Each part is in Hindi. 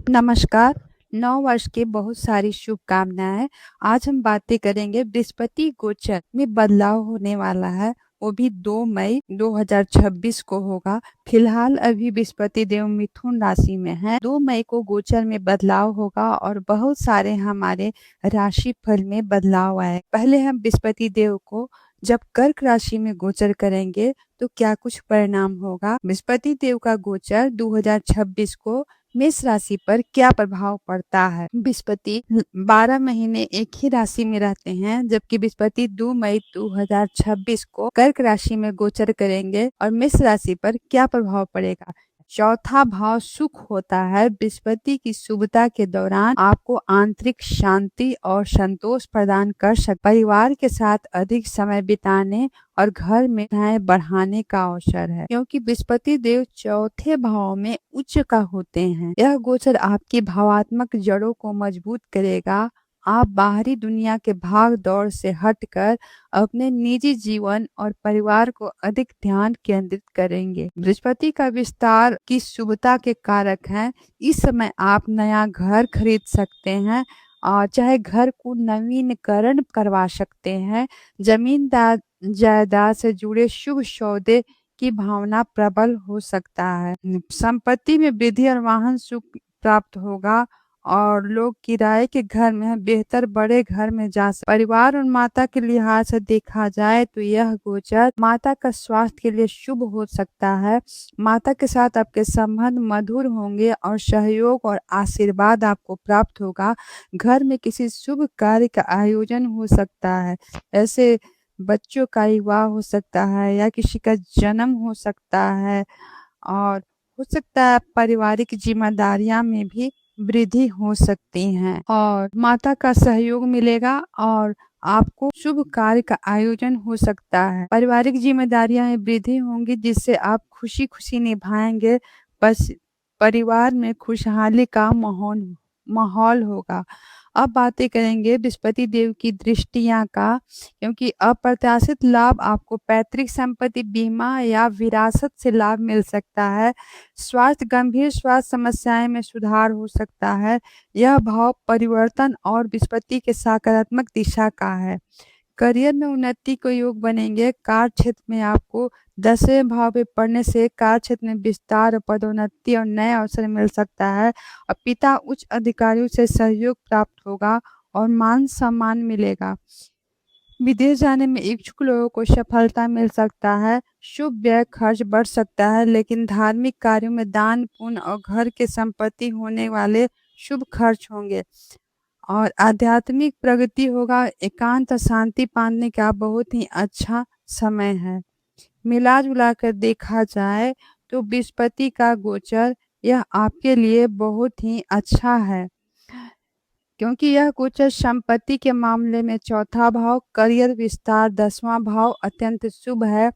नमस्कार। नव वर्ष की बहुत सारी शुभकामनाएं। आज हम बातें करेंगे बृहस्पति गोचर में बदलाव होने वाला है, वो भी 2 मई 2026 को होगा। फिलहाल अभी बृहस्पति देव मिथुन राशि में है। 2 मई को गोचर में बदलाव होगा और बहुत सारे हमारे राशि फल में बदलाव आए। पहले हम बृहस्पति देव को जब कर्क राशि में गोचर करेंगे तो क्या कुछ परिणाम होगा। बृहस्पति देव का गोचर 2026 को मेष राशि पर क्या प्रभाव पड़ता है। बृहस्पति 12 महीने एक ही राशि में रहते हैं, जबकि बृहस्पति 2 मई 2026 को कर्क राशि में गोचर करेंगे और मेष राशि पर क्या प्रभाव पड़ेगा। चौथा भाव सुख होता है। बृहस्पति की शुभता के दौरान आपको आंतरिक शांति और संतोष प्रदान कर सकते, परिवार के साथ अधिक समय बिताने और घर में बढ़ाने का अवसर है, क्योंकि बृहस्पति देव चौथे भाव में उच्च का होते हैं। यह गोचर आपकी भावात्मक जड़ों को मजबूत करेगा। आप बाहरी दुनिया के भाग दौड़ से हटकर अपने निजी जीवन और परिवार को अधिक ध्यान केंद्रित करेंगे। बृहस्पति का विस्तार की शुभता के कारक हैं। इस समय आप नया घर खरीद सकते हैं और चाहे घर को नवीनीकरण करवा सकते हैं। जमीन जायदाद से जुड़े शुभ सौदे की भावना प्रबल हो सकता है। संपत्ति में वृद्धि और वाहन सुख प्राप्त होगा और लोग किराए के घर में बेहतर बड़े घर में जा सकते। परिवार और माता के लिहाज से देखा जाए तो यह गोचर माता का स्वास्थ्य के लिए शुभ हो सकता है। माता के साथ आपके संबंध मधुर होंगे और सहयोग और आशीर्वाद आपको प्राप्त होगा। घर में किसी शुभ कार्य का आयोजन हो सकता है, ऐसे बच्चों का विवाह हो सकता है या किसी का जन्म हो सकता है और हो सकता है पारिवारिक जिम्मेदारियां में भी वृद्धि हो सकती हैं और माता का सहयोग मिलेगा और आपको शुभ कार्य का आयोजन हो सकता है। पारिवारिक जिम्मेदारियां में वृद्धि होंगी जिससे आप खुशी खुशी निभाएंगे। बस परिवार में खुशहाली का माहौल माहौल होगा। अब बातें करेंगे बृहस्पति देव की दृष्टियां का, क्योंकि अप्रत्याशित लाभ आपको पैतृक संपत्ति, बीमा या विरासत से लाभ मिल सकता है। गंभीर स्वास्थ्य समस्याएं में सुधार हो सकता है। यह भाव परिवर्तन और बृहस्पति के सकारात्मक दिशा का है। करियर में उन्नति के योग बनेंगे। कार्य क्षेत्र में आपको 10वें भाव पे पढ़ने से कार्य क्षेत्र में विस्तार, पदोन्नति और नए अवसर मिल सकता है और पिता उच्च अधिकारियों से सहयोग प्राप्त होगा और मान सम्मान मिलेगा। विदेश जाने में इच्छुक लोगों को सफलता मिल सकता है। शुभ व्यय खर्च बढ़ सकता है, लेकिन धार्मिक कार्यों में दान पुण्य और घर के संपत्ति होने वाले शुभ खर्च होंगे और आध्यात्मिक प्रगति होगा। एकांत और शांति पाने का बहुत ही अच्छा समय है। मिला जुला कर देखा जाए तो बृहस्पति का गोचर यह आपके लिए बहुत ही अच्छा है, क्योंकि यह गोचर संपत्ति के मामले में चौथा भाव, करियर विस्तार 10वां भाव अत्यंत शुभ है।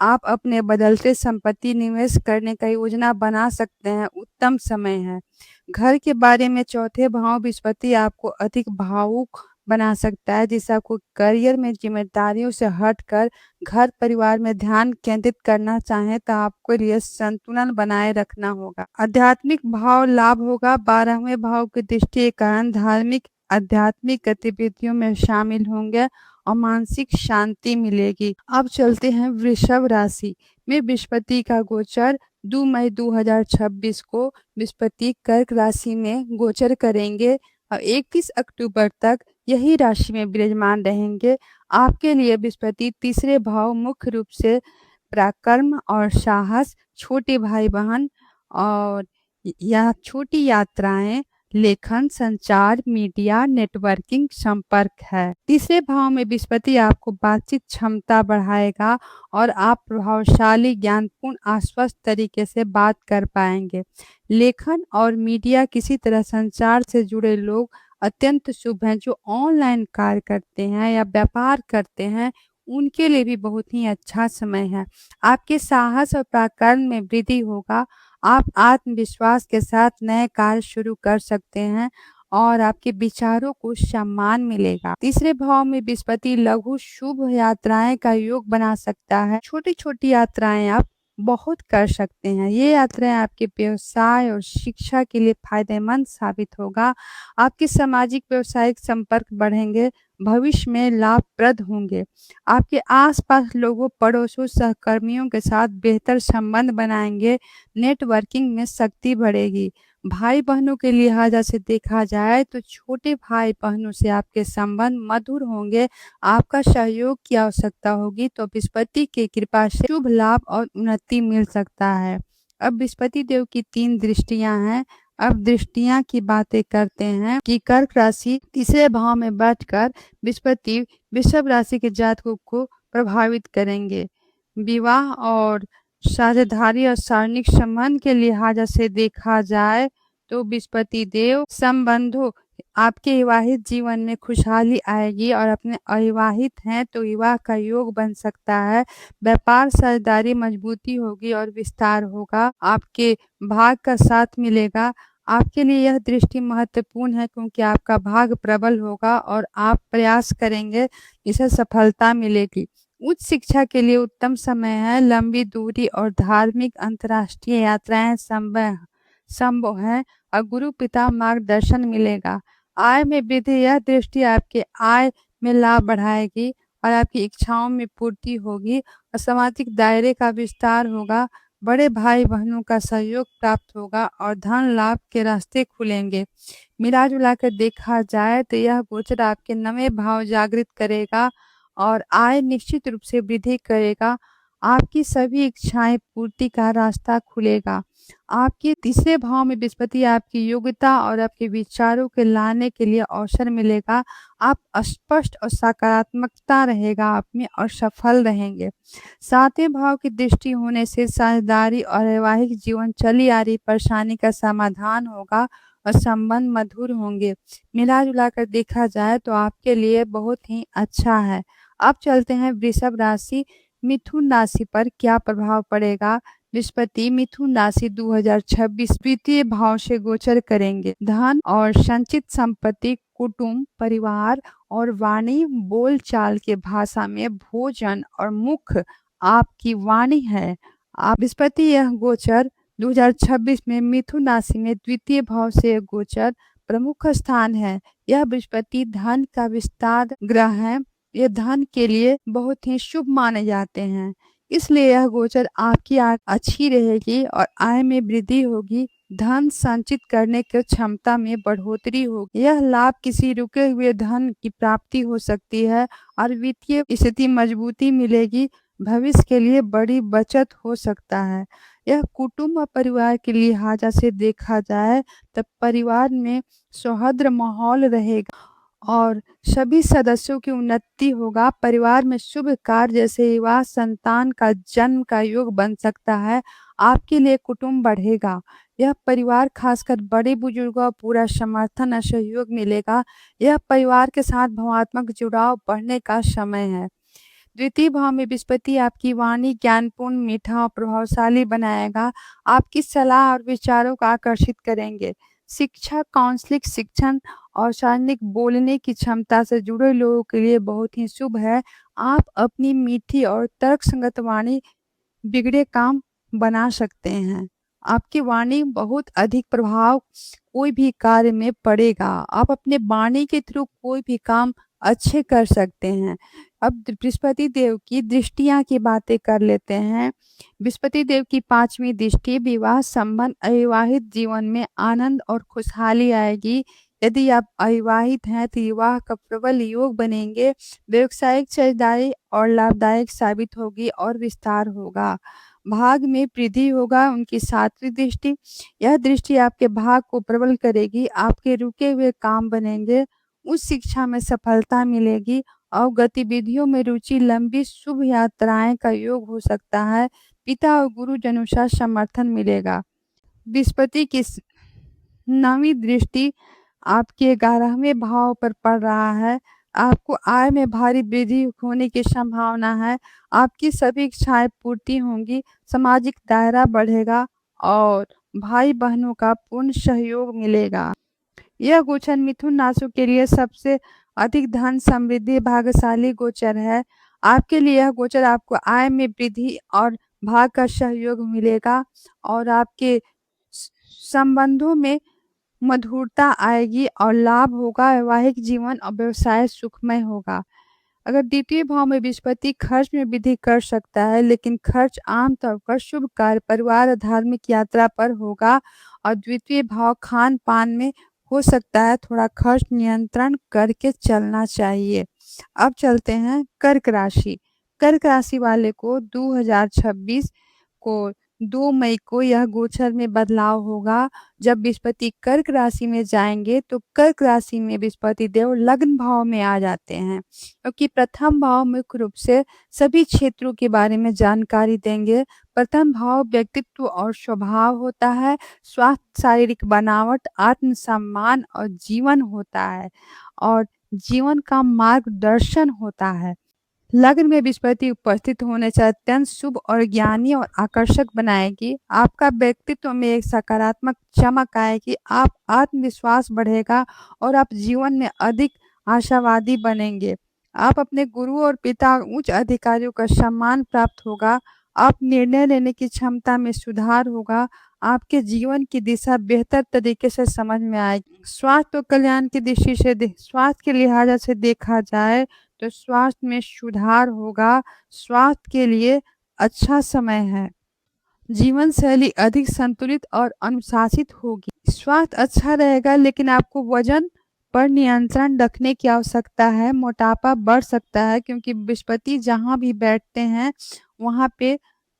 आप अपने बदलते संपत्ति निवेश करने का योजना बना सकते हैं, उत्तम समय है। घर के बारे में चौथे भाव बृहस्पति आपको अधिक भावुक बना सकता है, जिससे आपको करियर में जिम्मेदारियों से हटकर घर परिवार में ध्यान केंद्रित करना चाहें तो आपको लिए संतुलन बनाए रखना होगा। आध्यात्मिक भाव लाभ होगा। 12वें भाव की दृष्टि के कारण धार्मिक आध्यात्मिक गतिविधियों में शामिल होंगे और मानसिक शांति मिलेगी। अब चलते हैं वृषभ राशि में बृहस्पति का गोचर 2 मई 2026 को बृहस्पति कर्क राशि में गोचर करेंगे और 31 अक्टूबर तक यही राशि में विराजमान रहेंगे। आपके लिए बृहस्पति तीसरे भाव मुख्य रूप से पराक्रम और साहस, छोटे भाई बहन और या छोटी यात्राएं, लेखन, संचार, मीडिया, नेटवर्किंग, संपर्क है। तीसरे भाव में बृहस्पति आपको बातचीत क्षमता बढ़ाएगा और आप प्रभावशाली, ज्ञानपूर्ण, आश्वस्त तरीके से बात कर पाएंगे। लेखन और मीडिया, किसी तरह संचार से जुड़े लोग अत्यंत शुभ हैं। जो ऑनलाइन कार्य करते हैं या व्यापार करते हैं उनके लिए भी बहुत ही अच्छा समय है। आपके साहस और पराक्रम में वृद्धि होगा। आप आत्मविश्वास के साथ नए कार्य शुरू कर सकते हैं और आपके विचारों को सम्मान मिलेगा। तीसरे भाव में बृहस्पति लघु शुभ यात्राएं का योग बना सकता है। छोटी छोटी यात्राएं आप बहुत कर सकते हैं। ये यात्राएँ आपके व्यवसाय और शिक्षा के लिए फ़ायदेमंद साबित होगा। आपके सामाजिक व्यावसायिक संपर्क बढ़ेंगे, भविष्य में लाभप्रद होंगे। आपके आस-पास लोगों, पड़ोसियों, सहकर्मियों के साथ बेहतर संबंध बनाएँगे, नेटवर्किंग में शक्ति बढ़ेगी। भाई-बहनों के लिहाज़ा से देखा जाए तो छोटे भाई-बहनों से आपके संबंध मधुर होंगे। आपका सहयोग की आवश्यकता होगी तो बृहस्पति की कृपा से शुभ लाभ और उन्नति मिल सकता है। अब बृहस्पति देव की 3 दृष्टियाँ हैं। अब दृष्टियाँ की बातें करते हैं कि कर्क राशि तीसरे भाव में बैठकर बृहस्पति वृषभ राशि के जातकों को प्रभावित करेंगे। विवाह और साझेदारी और सार्वजनिक संबंध के लिहाज से देखा जाए तो बृहस्पति देव संबंधों आपके विवाहित जीवन में खुशहाली आएगी और अपने अविवाहित हैं तो विवाह का योग बन सकता है। व्यापार साझेदारी मजबूती होगी और विस्तार होगा। आपके भाग का साथ मिलेगा। आपके लिए यह दृष्टि महत्वपूर्ण है क्योंकि आपका भाग प्रबल होगा और आप प्रयास करेंगे, इसे सफलता मिलेगी। उच्च शिक्षा के लिए उत्तम समय है। लंबी दूरी और धार्मिक अंतर्राष्ट्रीय यात्राएँ संभव हैं और गुरु पिता मार्गदर्शन मिलेगा। आय में वृद्धि, यह दृष्टि आपके आय में लाभ बढ़ाएगी और आपकी इच्छाओं में पूर्ति होगी और सामाजिक दायरे का विस्तार होगा। बड़े भाई-बहनों का सहयोग प्राप्त होगा और धन लाभ के रास्ते खुलेंगे। मिला-जुला कर देखा जाए तो यह गोचर आपके 9वें भाव जागृत करेगा और आय निश्चित रूप से वृद्धि करेगा। आपकी सभी इच्छाएँ पूर्ति का रास्ता खुलेगा। आपके तीसरे भाव में बृहस्पति आपकी योग्यता और आपके विचारों के लाने के लिए अवसर मिलेगा। आप स्पष्ट और सकारात्मकता रहेगा आप में और सफल रहेंगे। 7वें भाव की दृष्टि होने से साझेदारी और वैवाहिक जीवन चली आ रही परेशानी का समाधान होगा और संबंध मधुर होंगे। मिला-जुला कर देखा जाए तो आपके लिए बहुत ही अच्छा है। अब चलते हैं वृषभ राशि, मिथुन राशि पर क्या प्रभाव पड़ेगा। बृहस्पति मिथुन राशि 2026 द्वितीय भाव से गोचर करेंगे। धन और संचित संपत्ति, कुटुंब, परिवार और वाणी, बोलचाल के भाषा में भोजन और मुख आपकी वाणी है। आप बृहस्पति यह गोचर 2026 में मिथुन राशि में द्वितीय भाव से गोचर प्रमुख स्थान है। यह बृहस्पति धन का विस्तार ग्रह है। ये धन के लिए बहुत ही शुभ माने जाते हैं। इसलिए यह गोचर आपकी आय अच्छी रहेगी और आय में वृद्धि होगी। धन संचित करने की क्षमता में बढ़ोतरी होगी। यह लाभ किसी रुके हुए धन की प्राप्ति हो सकती है और वित्तीय स्थिति मजबूती मिलेगी। भविष्य के लिए बड़ी बचत हो सकता है। यह कुटुंब और परिवार के लिहाजा से देखा जाए तब परिवार में सौहार्द माहौल रहेगा और सभी सदस्यों की उन्नति होगा। परिवार में शुभ कार्य जैसे विवाह, संतान का जन्म का योग बन सकता है। आपके लिए कुटुंब बढ़ेगा। यह परिवार खासकर बड़े बुजुर्गों को पूरा समर्थन और सहयोग मिलेगा। यह परिवार के साथ भावनात्मक जुड़ाव बढ़ने का समय है। द्वितीय भाव में बृहस्पति आपकी वाणी ज्ञानपूर्ण, मीठा और प्रभावशाली बनाएगा। आपकी सलाह और विचारों को आकर्षित करेंगे। शिक्षा, काउंसलिंग, शिक्षण और सार्वजनिक बोलने की क्षमता से जुड़े लोगों के लिए बहुत ही शुभ है। आप अपनी मीठी और तर्कसंगत वाणी बिगड़े काम बना सकते हैं। आपकी वाणी बहुत अधिक प्रभाव कोई भी कार्य में पड़ेगा। आप अपने वाणी के थ्रू कोई भी काम अच्छे कर सकते हैं। अब बृहस्पति देव की दृष्टियाँ की बातें कर लेते हैं। बृहस्पति देव की 5वीं दृष्टि विवाह संबंध, अविवाहित जीवन में आनंद और खुशहाली आएगी। यदि आप अविवाहित हैं तो विवाह का प्रबल योग बनेंगे। व्यावसायिक साझेदारी और लाभदायक साबित होगी और विस्तार होगा। भाग में वृद्धि होगा। उनकी 7वीं दृष्टि, यह दृष्टि आपके भाग को प्रबल करेगी। आपके रुके हुए काम बनेंगे। उच्च शिक्षा में सफलता मिलेगी और गतिविधियों में रुचि, लंबी शुभ यात्राएं का योग हो सकता है। पिता और गुरुजनों से समर्थन मिलेगा। बृहस्पति की 9वीं दृष्टि आपके 11वें भाव पर पड़ रहा है। आपको आय में भारी वृद्धि होने की संभावना है। आपकी सभी इच्छाएं पूर्ति होंगी। सामाजिक दायरा बढ़ेगा और भाई-बहनों का पूर्ण सहयोग मिलेगा। यह गोचर मिथुन राशि के लिए सबसे अधिक धन समृद्धि भाग्यशाली गोचर है। आपके लिए यह गोचर आपको आय में वृद्धि और भाग का सहयोग मिलेगा और आपके संबंधों में मधुरता आएगी और लाभ होगा। वैवाहिक जीवन और व्यवसाय सुखमय होगा। अगर द्वितीय भाव में बृहस्पति खर्च में वृद्धि कर सकता है, लेकिन खर्च आमतौर पर शुभ कार्य, परिवार और धार्मिक यात्रा पर होगा। और द्वितीय भाव खान-पान में हो सकता है, थोड़ा खर्च नियंत्रण करके चलना चाहिए। अब चलते हैं कर्क राशि। कर्क राशि वाले को 2026 को 2 मई को यह गोचर में बदलाव होगा। जब बृहस्पति कर्क राशि में जाएँगे तो कर्क राशि में बृहस्पति देव लग्न भाव में आ जाते हैं, क्योंकि प्रथम भाव मुख्य रूप से सभी क्षेत्रों के बारे में जानकारी देंगे। प्रथम भाव व्यक्तित्व और स्वभाव होता है, स्वास्थ्य, शारीरिक बनावट, आत्मसम्मान और जीवन होता है और जीवन का मार्गदर्शन होता है। लग्न में बृहस्पति उपस्थित होने से अत्यंत शुभ और ज्ञानी और आकर्षक बनाएगी। आपका व्यक्तित्व में एक सकारात्मक चमक आएगी, आप आत्मविश्वास बढ़ेगा और आप जीवन में अधिक आशावादी बनेंगे। आप अपने गुरु और पिता उच्च अधिकारियों का सम्मान प्राप्त होगा। आप निर्णय लेने की क्षमता में सुधार होगा। आपके जीवन की दिशा बेहतर तरीके से समझ में आएगी। स्वास्थ्य और कल्याण की दृष्टि से स्वास्थ्य के लिहाज से देखा जाए तो स्वास्थ्य में सुधार होगा। स्वास्थ्य के लिए अच्छा समय है। जीवन शैली अधिक संतुलित और अनुशासित होगी। स्वास्थ्य अच्छा रहेगा, लेकिन आपको वजन पर नियंत्रण रखने की आवश्यकता है। मोटापा बढ़ सकता है, क्योंकि बृहस्पति जहाँ भी बैठते हैं वहाँ पे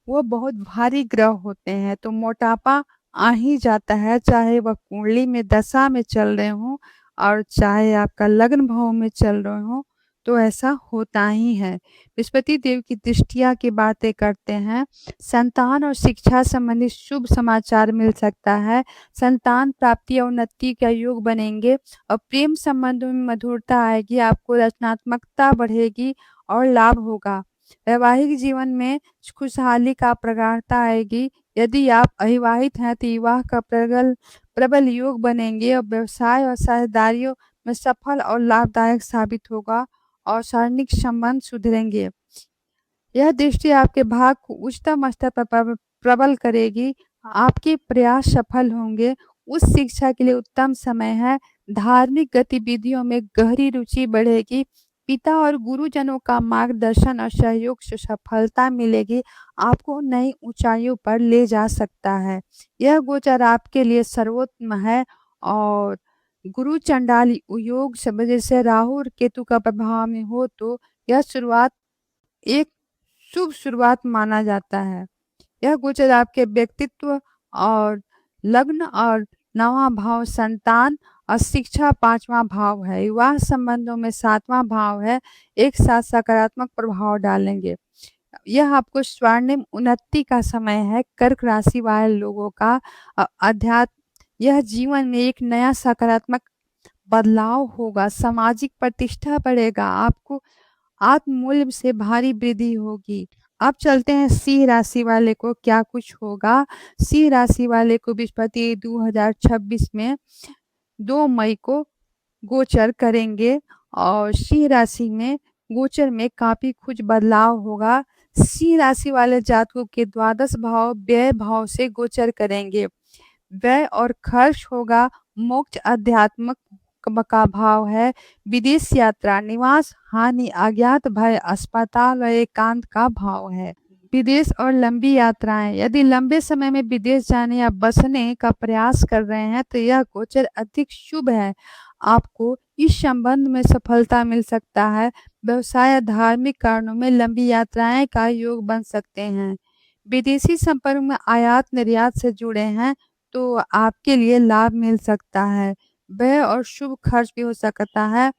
वो बहुत भारी ग्रह होते हैं, तो मोटापा आ ही जाता है, चाहे वह कुंडली में दशा में चल रहे हों और चाहे आपका लग्न भाव में चल रहे हों, तो ऐसा होता ही है। बृहस्पति देव की दृष्टिया की बातें करते हैं। संतान और शिक्षा संबंधी शुभ समाचार मिल सकता है। संतान प्राप्ति और उन्नति का योग बनेंगे और प्रेम संबंधों में मधुरता आएगी। आपको रचनात्मकता बढ़ेगी और लाभ होगा। वैवाहिक जीवन में खुशहाली का प्रगाढ़ता आएगी। यदि आप अविवाहित हैं तो विवाह का प्रबल योग बनेंगे और व्यवसाय और साझेदारियों में सफल और लाभदायक साबित होगा और शारीरिक संबंध सुधरेंगे। यह दृष्टि आपके भाग को उच्चतम स्तर पर प्रबल करेगी। आपके प्रयास सफल होंगे। उच्च शिक्षा के लिए उत्तम समय है। धार्मिक गतिविधियों में गहरी रुचि बढ़ेगी। पिता और गुरुजनों का मार्गदर्शन और सहयोग से सफलता मिलेगी। आपको नई ऊंचाइयों पर ले जा सकता है। यह गोचर आपके लिए सर्वोत्तम है और गुरु चंडाल योग से वजह से राहु और केतु का प्रभाव में हो तो यह शुरुआत एक शुभ शुरुआत माना जाता है। यह गोचर आपके व्यक्तित्व और लग्न और 9वां भाव संतान और शिक्षा 5वां भाव है। विवाह संबंधों में 7वां भाव है। एक साथ सकारात्मक प्रभाव डालेंगे। यह आपको स्वर्णिम उन्नति का समय है। कर्क राशि वाले लोगों का अध्यात्म यह जीवन में एक नया सकारात्मक बदलाव होगा। सामाजिक प्रतिष्ठा बढ़ेगा। आपको आत्ममूल्य से भारी वृद्धि होगी। अब चलते हैं सिंह राशि वाले को क्या कुछ होगा। सिंह राशि वाले को बृहस्पति 2026 में 2 मई को गोचर करेंगे और सिंह राशि में गोचर में काफी कुछ बदलाव होगा। सिंह राशि वाले जातकों के द्वादश भाव व्यय भाव से गोचर करेंगे। व्यय और खर्च होगा। मोक्ष अध्यात्मक का भाव है। विदेश यात्रा, निवास हानि, अज्ञात भय, अस्पताल और एकांत का भाव है। विदेश और लंबी यात्राएं, यदि लंबे समय में विदेश जाने या बसने का प्रयास कर रहे हैं तो यह गोचर अधिक शुभ है। आपको इस संबंध में सफलता मिल सकता है। व्यवसाय या धार्मिक कारणों में लंबी यात्राएं का योग बन सकते हैं। विदेशी संपर्क में आयात निर्यात से जुड़े हैं तो आपके लिए लाभ मिल सकता है। व्यय और शुभ खर्च भी हो सकता है।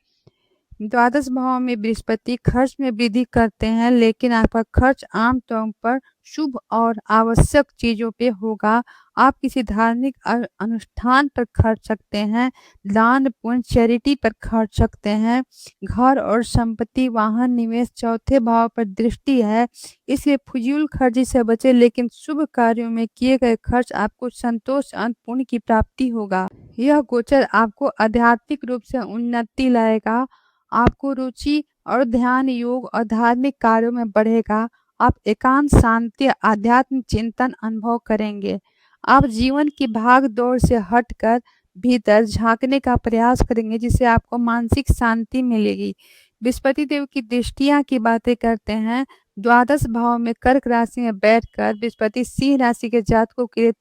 द्वादश भाव में बृहस्पति खर्च में वृद्धि करते हैं, लेकिन आपका खर्च आमतौर पर शुभ और आवश्यक चीजों पे होगा। आप किसी धार्मिक अनुष्ठान पर खर्च सकते हैं। दान पुण्य चैरिटी पर खर्च सकते हैं। घर और संपत्ति, वाहन, निवेश चौथे भाव पर दृष्टि है, इसलिए फजूल खर्ची से बचे, लेकिन शुभ कार्यों में किए गए खर्च आपको संतोष और पुण्य की प्राप्ति होगा। यह गोचर आपको आध्यात्मिक रूप से उन्नति लाएगा। आपको रुचि और ध्यान योग और धार्मिक कार्यों में बढ़ेगा। आप एकांत, शांति, आध्यात्म चिंतन अनुभव करेंगे। आप जीवन की भाग-दौड़ से हटकर भीतर झाँकने का प्रयास करेंगे, जिससे आपको मानसिक शांति मिलेगी। बृहस्पति देव की दृष्टियाँ की बातें करते हैं। द्वादश भाव में कर्क राशि में बैठकर बृहस्पति सिंह राशि के जातकों के लिए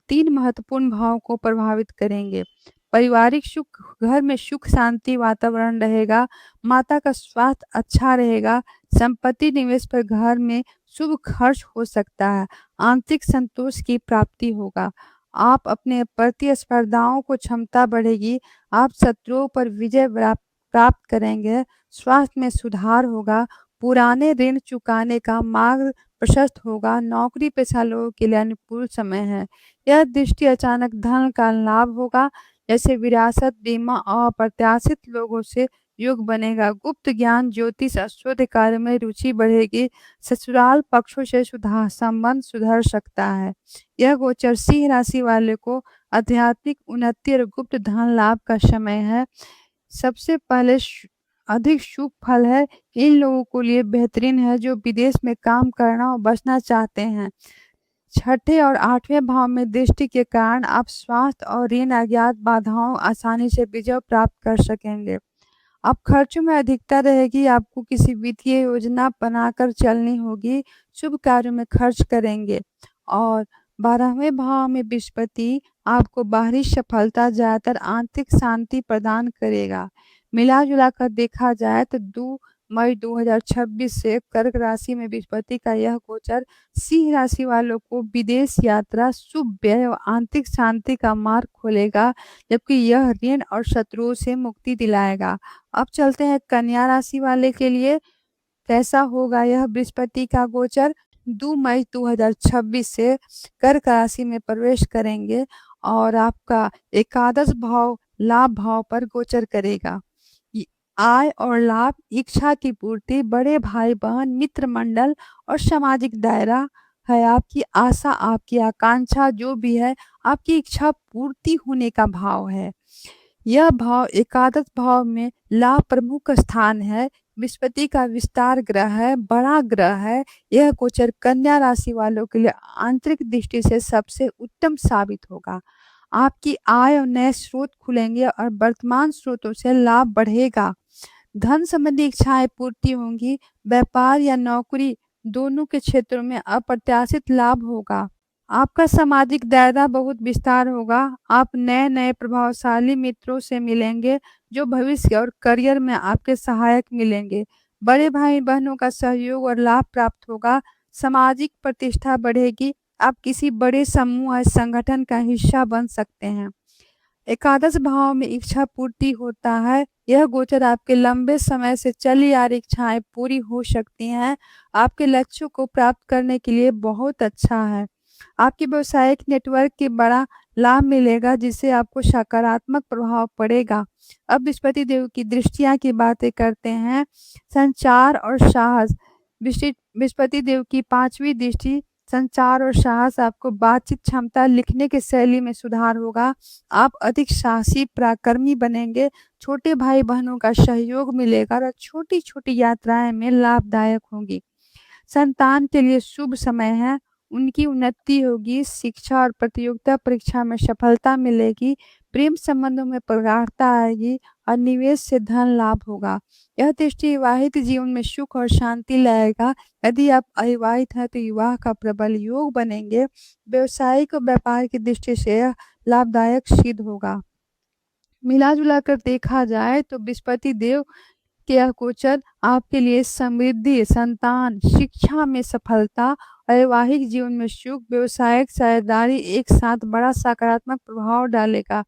3 महत्वपूर्ण भावों को प्रभावित करेंगे। पारिवारिक सुख, घर में सुख शांति वातावरण रहेगा, माता का स्वास्थ्य अच्छा रहेगा, संपत्ति निवेश पर घर में शुभ खर्च हो सकता है, आंतरिक संतोष की प्राप्ति होगा। आप अपने प्रतिस्पर्धाओं को क्षमता बढ़ेगी, आप शत्रुओं पर विजय प्राप्त करेंगे, स्वास्थ्य में सुधार होगा, पुराने ऋण चुकाने का मार्ग प्रशस्त होगा, नौकरी पेशा लोगों के लिए अनुकूल समय है। यह दृष्टि अचानक धन का लाभ होगा, जैसे विरासत, बीमा और अप्रत्याशित लोगों से योग बनेगा। गुप्त ज्ञान, ज्योतिष, शोध कार्य में रुचि बढ़ेगी, ससुराल पक्षों से संबंध सुधर सकता है। यह गोचर सिंह राशि वाले को आध्यात्मिक उन्नति और गुप्त धन लाभ का समय है। सबसे पहले अधिक शुभ फल है इन लोगों को लिए बेहतरीन है जो विदेश में काम करना और बसना चाहते हैं। छठे और 8वें भाव में दृष्टि के कारण आप स्वास्थ्य और ऋण अज्ञात बाधाओं आसानी से विजय प्राप्त कर सकेंगे। अब खर्चों में अधिकता रहेगी, आपको किसी वित्तीय योजना बनाकर चलनी होगी, शुभ कार्यों में खर्च करेंगे। और 12वें भाव में बृहस्पति आपको बाहरी सफलता, ज़्यादातर आंतरिक शांति प्रदान करेगा। मिला-जुला कर देखा जाए तो 2 मई 2026 से कर्क राशि में बृहस्पति का यह गोचर सिंह राशि वालों को विदेश यात्रा, शुभ व्यय और आंतरिक शांति का मार्ग खोलेगा, जबकि यह ऋण और शत्रुओं से मुक्ति दिलाएगा। अब चलते हैं कन्या राशि वाले के लिए कैसा होगा यह बृहस्पति का गोचर। 2 मई 2026 से कर्क राशि में प्रवेश करेंगे और आपका एकादश भाव लाभ भाव पर गोचर करेगा। आय और लाभ, इच्छा की पूर्ति, बड़े भाई बहन, मित्र मंडल और सामाजिक दायरा है। आपकी आशा, आपकी आकांक्षा जो भी है, आपकी इच्छा पूर्ति होने का भाव है। यह भाव एकादश भाव में लाभ प्रमुख स्थान है, बृहस्पति का विस्तार ग्रह है, बड़ा ग्रह है। यह गोचर कन्या राशि वालों के लिए आंतरिक दृष्टि से सबसे उत्तम साबित होगा। आपकी आय और नए स्रोत खुलेंगे और वर्तमान स्रोतों से लाभ बढ़ेगा। धन संबंधी इच्छाएं पूर्ति होंगी, व्यापार या नौकरी दोनों के क्षेत्रों में अप्रत्याशित लाभ होगा। आपका सामाजिक दायरा बहुत विस्तार होगा, आप नए-नए प्रभावशाली मित्रों से मिलेंगे जो भविष्य और करियर में आपके सहायक मिलेंगे। बड़े भाई-बहनों का सहयोग और लाभ प्राप्त होगा, सामाजिक प्रतिष्ठा बढ़ेगी, आप किसी बड़े समूह या संगठन का हिस्सा बन सकते हैं। एकादश भाव में इच्छा पूर्ति होता है, यह गोचर आपके लंबे समय से चली आ रही इच्छाएं पूरी हो सकती हैं, आपके लक्ष्यों को प्राप्त करने के लिए बहुत अच्छा है। आपके व्यावसायिक नेटवर्क के बड़ा लाभ मिलेगा जिससे आपको सकारात्मक प्रभाव पड़ेगा। अब बृहस्पति देव की दृष्टियाँ की बातें करते हैं, संचार और साहस। बृहस्पति देव की 5वीं दृष्टि संचार और साहस, आपको बातचीत क्षमता, लिखने की शैली में सुधार होगा, आप अधिक साहसी पराक्रमी बनेंगे, छोटे भाई-बहनों का सहयोग मिलेगा और छोटी-छोटी यात्राएँ में लाभदायक होंगी। संतान के लिए शुभ समय है, उनकी उन्नति होगी, शिक्षा और प्रतियोगिता परीक्षा में सफलता मिलेगी, प्रेम संबंधों में प्रगाढ़ता आएगी और निवेश से धन लाभ होगा। यह दृष्टि विवाहित जीवन में सुख और शांति लाएगा। यदि आप अविवाहित हैं तो विवाह का प्रबल योग बनेंगे। व्यवसायिक और व्यापार की दृष्टि से यह लाभदायक सिद्ध होगा। मिला-जुला कर देखा जाए तो बृहस्पति देव के यह गोचर आपके लिए समृद्धि, संतान, शिक्षा में सफलता, वैवाहिक जीवन में सुख, व्यावसायिक साझेदारी एक साथ बड़ा सकारात्मक प्रभाव डालेगा।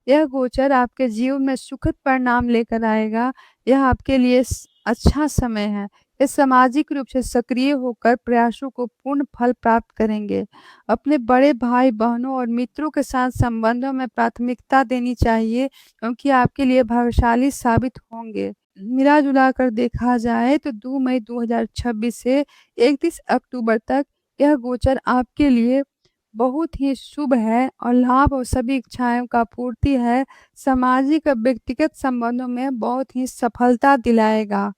यह गोचर आपके जीवन में सुखद परिणाम लेकर आएगा। यह आपके लिए अच्छा समय है। ये सामाजिक रूप से सक्रिय होकर प्रयासों को पूर्ण फल प्राप्त करेंगे। अपने बड़े भाई-बहनों और मित्रों के साथ संबंधों में प्राथमिकता देनी चाहिए क्योंकि आपके लिए भाग्यशाली साबित होंगे। मिला-जुला कर देखा जाए तो 2 मई 2026 से 31 अक्टूबर तक यह गोचर आपके लिए बहुत ही शुभ है और लाभ और सभी इच्छाओं का पूर्ति है। सामाजिक और व्यक्तिगत संबंधों में बहुत ही सफलता दिलाएगा।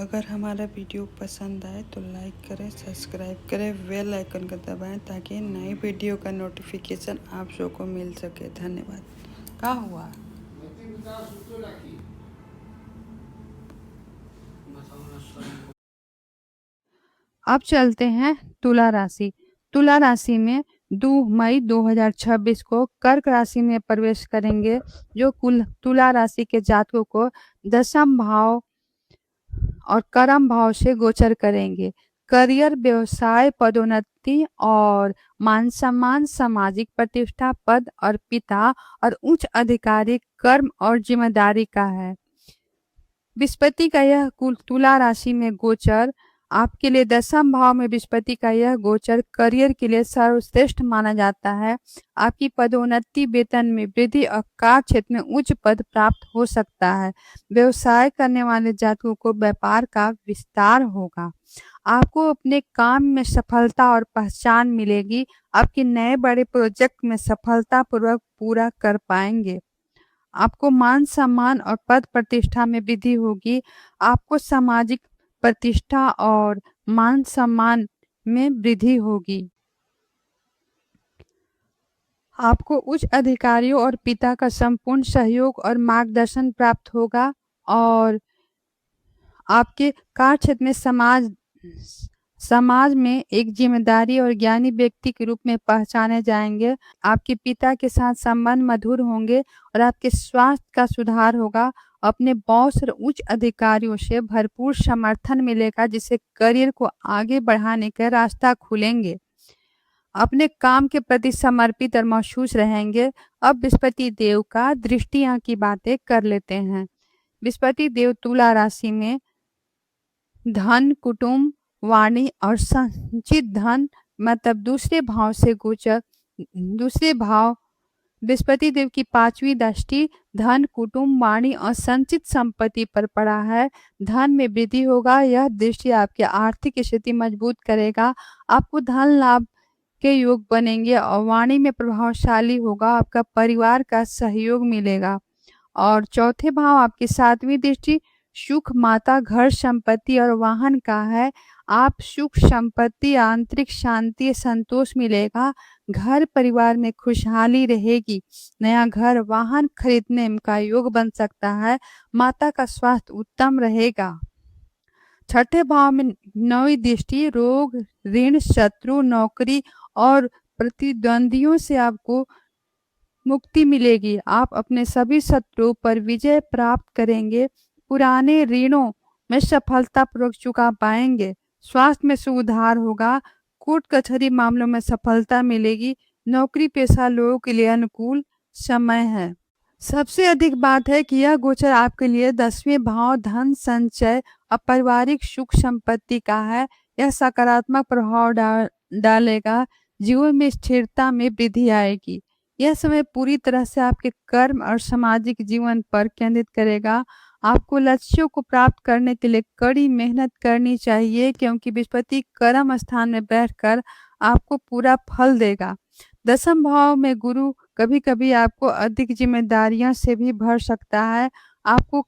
अगर हमारा वीडियो पसंद आए तो लाइक करें, सब्सक्राइब करें, बेल आइकन को दबाएं ताकि नई वीडियो का नोटिफिकेशन आप सबको मिल सके। धन्यवाद। क्या हुआ? अब चलते हैं तुला राशि। तुला राशि में 2 मई 2026 को कर्क राशि में प्रवेश करेंगे, जो कुल तुला राशि के जातकों को दशम भाव और कर्म भाव से गोचर करेंगे। करियर, व्यवसाय, पदोन्नति और मान सम्मान, सामाजिक प्रतिष्ठा, पद और पिता और उच्च अधिकारी, कर्म और जिम्मेदारी का है। बृहस्पति का यह कुल तुला राशि में गोचर आपके लिए दशम भाव में बृहस्पति का यह गोचर करियर के लिए सर्वश्रेष्ठ माना जाता है। आपकी पदोन्नति, वेतन में वृद्धि और कार्य क्षेत्र में उच्च पद प्राप्त हो सकता है। व्यवसाय करने वाले जातकों को व्यापार का विस्तार होगा। आपको अपने काम में सफलता और पहचान मिलेगी। आपके नए बड़े प्रोजेक्ट में सफलतापूर्वक पूरा कर पाएंगे। आपको मान सम्मान और पद प्रतिष्ठा में वृद्धि होगी। आपको सामाजिक प्रतिष्ठा और मान सम्मान में वृद्धि होगी। आपको उच्च अधिकारियों और पिता का संपूर्ण सहयोग और मार्गदर्शन प्राप्त होगा और आपके कार्य क्षेत्र में समाज में एक जिम्मेदारी और ज्ञानी व्यक्ति के रूप में पहचाने जाएंगे। आपके पिता के साथ संबंध मधुर होंगे और आपके स्वास्थ्य का सुधार होगा। अपने बॉस और उच्च अधिकारियों से भरपूर समर्थन मिलेगा, जिससे करियर को आगे बढ़ाने का रास्ता खुलेंगे। अपने काम के प्रति समर्पित और महसूस रहेंगे। अब बृहस्पति देव का दृष्टियां की बातें कर लेते हैं। बृहस्पति देव तुला राशि में धन, कुटुंब, वाणी और संचित धन मतलब दूसरे भाव बृहस्पति देव की 5वीं दृष्टि धन, कुटुंब, वाणी और संचित संपत्ति पर पड़ा है। धन में वृद्धि होगा। यह दृष्टि आपकी आर्थिक स्थिति मजबूत करेगा। आपको धन लाभ के योग बनेंगे और वाणी में प्रभावशाली होगा। आपका परिवार का सहयोग मिलेगा। और चौथे भाव आपकी 7वीं दृष्टि सुख, माता, घर, संपत्ति और वाहन का है। आप सुख, संपत्ति, आंतरिक शांति, संतोष मिलेगा। घर परिवार में खुशहाली रहेगी। नया घर, वाहन खरीदने का योग बन सकता है। माता का स्वास्थ्य उत्तम रहेगा। छठे भाव में 9वीं दृष्टि रोग, ऋण, शत्रु, नौकरी और प्रतिद्वंदियों से आपको मुक्ति मिलेगी। आप अपने सभी शत्रुओं पर विजय प्राप्त करेंगे। पुराने ऋणों में सफलतापूर्वक चुका पाएंगे। स्वास्थ्य में सुधार होगा। कोर्ट कचहरी मामलों में सफलता मिलेगी। नौकरी पेशा लोगों के लिए अनुकूल समय है। सबसे अधिक बात है कि यह गोचर आपके लिए 10वें भाव धन, संचय और पारिवारिक सुख संपत्ति का है। यह सकारात्मक प्रभाव डालेगा। जीवन में स्थिरता में वृद्धि आएगी। यह समय पूरी तरह से आपके कर्म और सामाजिक जीवन पर केंद्रित करेगा। आपको लक्ष्यों को प्राप्त करने के लिए कड़ी मेहनत करनी चाहिए, क्योंकि बृहस्पति कर्म स्थान में बैठकर आपको पूरा फल देगा। दशम भाव में गुरु कभी कभी आपको अधिक जिम्मेदारियों से भी भर सकता है। आपको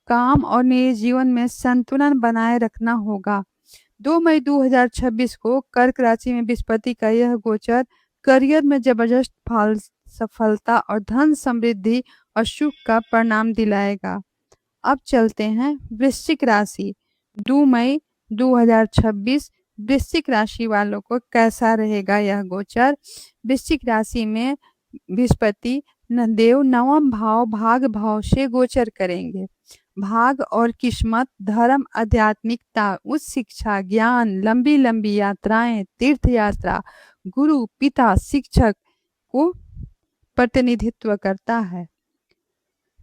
काम और निजी जीवन में संतुलन बनाए रखना होगा। 2 मई 2026 को कर्क राशि में बृहस्पति का यह गोचर करियर में जबरदस्त फल, सफलता और धन समृद्धि और सुख का परिणाम दिलाएगा। अब चलते हैं वृश्चिक राशि। 2 मई 2026 वृश्चिक राशि वालों को कैसा रहेगा यह गोचर। वृश्चिक राशि में बृहस्पति देव 9वां भाव भाग भाव से गोचर करेंगे। भाग और किस्मत, धर्म, आध्यात्मिकता, उच्च शिक्षा, ज्ञान, लंबी लंबी यात्राएं, तीर्थ यात्रा, गुरु, पिता, शिक्षक को प्रतिनिधित्व करता है।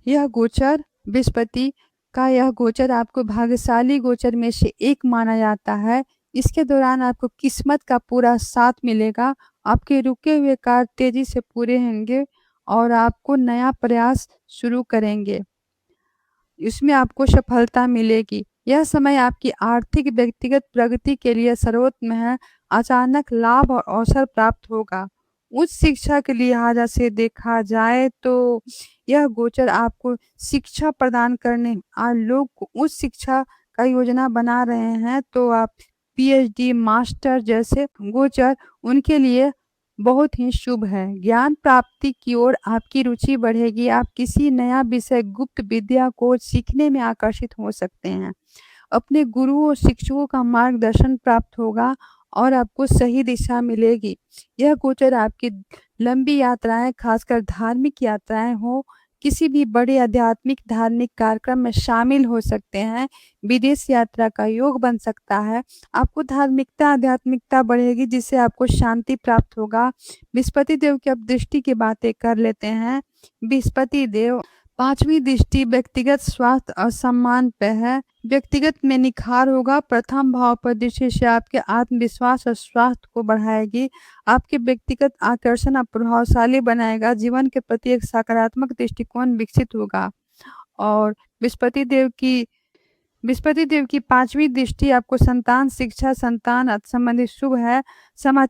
यह गोचर बृहस्पति का यह गोचर आपको भाग्यशाली गोचर में से एक माना जाता है। इसके दौरान आपको किस्मत का पूरा साथ मिलेगा। आपके रुके हुए कार्य तेजी से पूरे होंगे और आपको नया प्रयास शुरू करेंगे। इसमें आपको सफलता मिलेगी। यह समय आपकी आर्थिक व्यक्तिगत प्रगति के लिए सर्वोत्तम है। अचानक लाभ और अवसर प्राप्त होगा। उच्च शिक्षा के लिहाज से देखा जाए तो यह गोचर आपको शिक्षा प्रदान करने और लोग को उच्च शिक्षा का योजना बना रहे हैं तो आप पीएचडी, मास्टर जैसे गोचर उनके लिए बहुत ही शुभ है। ज्ञान प्राप्ति की ओर आपकी रुचि बढ़ेगी। आप किसी नया विषय, गुप्त विद्या को सीखने में आकर्षित हो सकते हैं। अपने गुरुओं और शिक्षकों का मार्गदर्शन प्राप्त होगा और आपको सही दिशा मिलेगी। यह गोचर आपकी लंबी यात्राएं, खासकर धार्मिक यात्राएं हो, किसी भी बड़े आध्यात्मिक धार्मिक कार्यक्रम में शामिल हो सकते हैं। विदेश यात्रा का योग बन सकता है। आपको धार्मिकता, आध्यात्मिकता बढ़ेगी जिससे आपको शांति प्राप्त होगा। बृहस्पति देव की अब दृष्टि की बातें कर लेते हैं। बृहस्पति देव पांचवी दृष्टि व्यक्तिगत स्वास्थ्य और सम्मान पे है। व्यक्तिगत में निखार होगा। प्रथम भाव पर दृष्टि से आपके आत्मविश्वास और स्वास्थ्य को बढ़ाएगी। आपके व्यक्तिगत आकर्षण और प्रभावशाली बनाएगा। जीवन के प्रति एक सकारात्मक दृष्टिकोण विकसित होगा। और बृहस्पति देव की पांचवी दृष्टि आपको संतान, शिक्षा, संतान संबंधी शुभ है।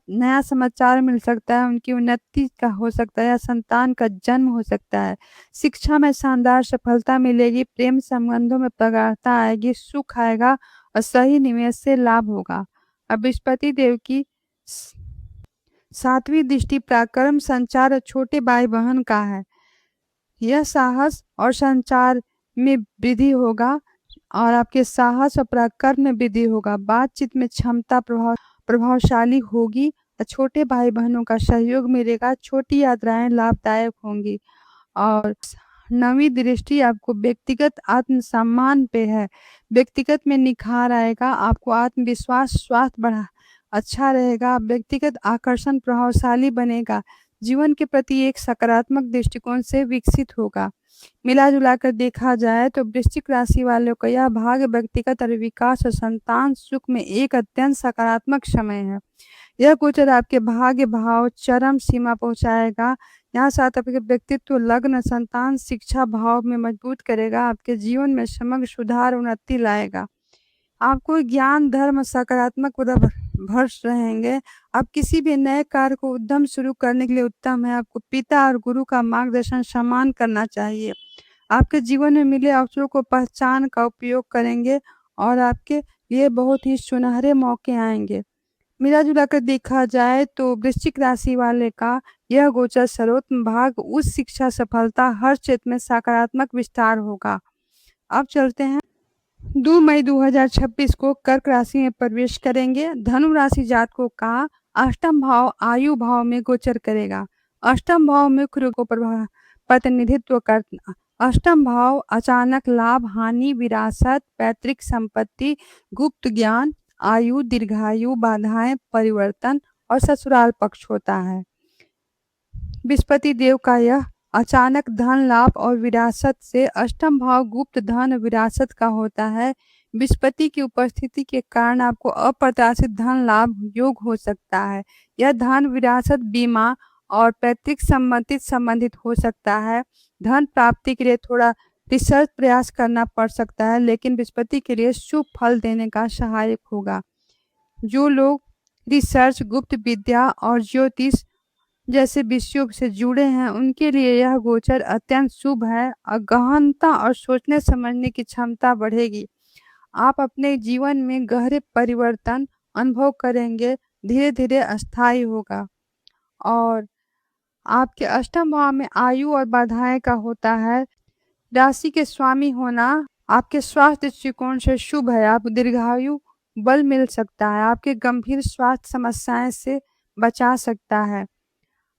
नया समाचार मिल सकता है, उनकी उन्नति का हो सकता है या संतान का जन्म हो सकता है। शिक्षा में शानदार सफलता मिलेगी। प्रेम संबंधों में प्रगाढ़ता आएगी, सुख आएगा और सही निवेश से लाभ होगा। अब बृहस्पति देव की सातवीं दृष्टि पराक्रम, संचार और छोटे भाई बहन का है। यह साहस और संचार में वृद्धि होगा और आपके साहस और पराक्रम में वृद्धि होगा। बातचीत में क्षमता प्रभावशाली होगी और छोटे भाई बहनों का सहयोग मिलेगा। छोटी यात्राएं लाभदायक होंगी। और नवीं दृष्टि आपको व्यक्तिगत आत्मसम्मान पे है। व्यक्तिगत में निखार आएगा। आपको आत्मविश्वास, स्वास्थ्य बढ़ा अच्छा रहेगा। व्यक्तिगत आकर्षण प्रभावशाली बनेगा। जीवन के प्रति एक सकारात्मक दृष्टिकोण से विकसित होगा। मिला जुला कर देखा जाए तो वृश्चिक राशि वालों का यह भाग व्यक्तिगत और विकास और संतान सुख में एक अत्यंत सकारात्मक समय है। यह गोचर आपके भाग्य भाव चरम सीमा पहुंचाएगा। यहाँ साथ आपके व्यक्तित्व, लग्न, संतान, शिक्षा भाव में मजबूत करेगा। आपके जीवन में समग्र सुधार, उन्नति लाएगा। आपको ज्ञान, धर्म, सकारात्मक भ्रष्ट रहेंगे। आप किसी भी नए कार्य को उद्यम शुरू करने के लिए उत्तम है। आपको पिता और गुरु का मार्गदर्शन सम्मान करना चाहिए। आपके जीवन में मिले अवसरों को पहचान का उपयोग करेंगे और आपके लिए बहुत ही सुनहरे मौके आएंगे। मिला जुला कर देखा जाए तो वृश्चिक राशि वाले का यह गोचर सर्वोत्तम भाग, उच्च शिक्षा, सफलता, हर क्षेत्र में सकारात्मक विस्तार होगा। अब चलते हैं 2 मई 2026 को कर्क राशि में प्रवेश करेंगे। धनु राशि जातकों का अष्टम भाव आयु भाव में गोचर करेगा। अष्टम भाव मुख्य रूप को प्रतिनिधित्व करता। अष्टम भाव अचानक लाभ, हानि, विरासत, पैतृक संपत्ति, गुप्त ज्ञान, आयु, दीर्घायु, बाधाएं, परिवर्तन और ससुराल पक्ष होता है। बृहस्पति देव का यह अचानक धन लाभ और विरासत से अष्टम भाव गुप्त धन विरासत का होता है। बृहस्पति की उपस्थिति के कारण आपको अप्रत्याशित धन लाभ योग हो सकता है। यह धन, विरासत, बीमा और पैतृक संबंधित हो सकता है। धन प्राप्ति के लिए थोड़ा रिसर्च प्रयास करना पड़ सकता है, लेकिन बृहस्पति के लिए शुभ फल देने का सहायक होगा। जो लोग रिसर्च, गुप्त विद्या और ज्योतिष जैसे विषयों से जुड़े हैं उनके लिए यह गोचर अत्यंत शुभ है और गहनता और सोचने समझने की क्षमता बढ़ेगी। आप अपने जीवन में गहरे परिवर्तन अनुभव करेंगे, धीरे धीरे अस्थायी होगा। और आपके अष्टम भाव में आयु और बाधाएं का होता है। राशि के स्वामी होना आपके स्वास्थ्य दृष्टिकोण से शुभ है। आप दीर्घायु बल मिल सकता है। आपके गंभीर स्वास्थ्य समस्याएं से बचा सकता है।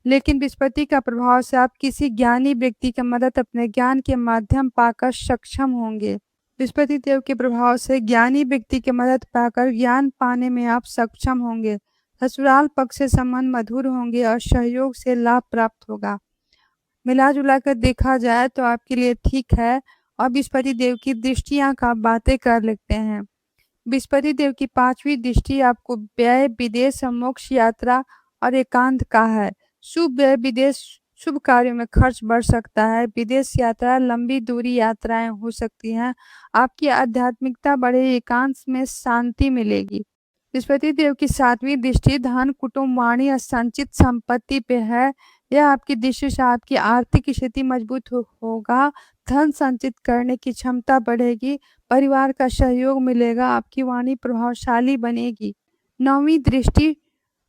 लेकिन बृहस्पति का प्रभाव से आप किसी ज्ञानी व्यक्ति की मदद अपने ज्ञान के माध्यम पाकर सक्षम होंगे। बृहस्पति देव के प्रभाव से ज्ञानी व्यक्ति की मदद पाकर ज्ञान पाने में आप सक्षम होंगे। ससुराल पक्ष से संबंध मधुर होंगे और सहयोग से लाभ प्राप्त होगा। मिला जुला कर देखा जाए तो आपके लिए ठीक है। और बृहस्पति देव की दृष्टियां का बातें कर लेते हैं। बृहस्पति देव की पांचवी दृष्टि आपको व्यय, विदेश, मोक्ष यात्रा और एकांत का है। शुभ व्यय, विदेश, शुभ कार्यों में खर्च बढ़ सकता है। विदेश यात्रा, लंबी दूरी यात्राएं हो सकती हैं। आपकी आध्यात्मिकता बढ़े, एकांत में शांति मिलेगी। बृहस्पति देव की 7वीं दृष्टि धन, कुटुंब, वाणी और संचित संपत्ति पे है। यह आपकी दृष्टि से आपकी आर्थिक स्थिति मजबूत होगा, धन संचित करने की क्षमता बढ़ेगी, परिवार का सहयोग मिलेगा, आपकी वाणी प्रभावशाली बनेगी। 9वीं दृष्टि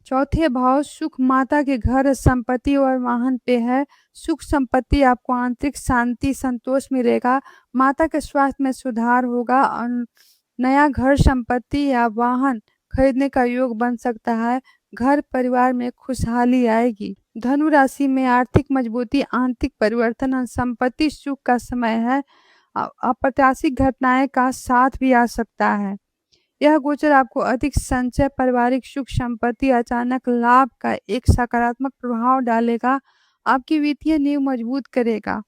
चौथे भाव सुख, माता के घर, संपत्ति और वाहन पे है। सुख संपत्ति आपको आंतरिक शांति, संतोष मिलेगा, माता के स्वास्थ्य में सुधार होगा और नया घर, संपत्ति या वाहन खरीदने का योग बन सकता है। घर परिवार में खुशहाली आएगी। धनु राशि में आर्थिक मजबूती, आंतरिक परिवर्तन और संपत्ति सुख का समय है। अप्रत्याशित घटनाएं का साथ भी आ सकता है। यह गोचर आपको अधिक संचय, पारिवारिक सुख, संपत्ति, अचानक लाभ का एक सकारात्मक प्रभाव डालेगा, आपकी वित्तीय नींव मजबूत करेगा।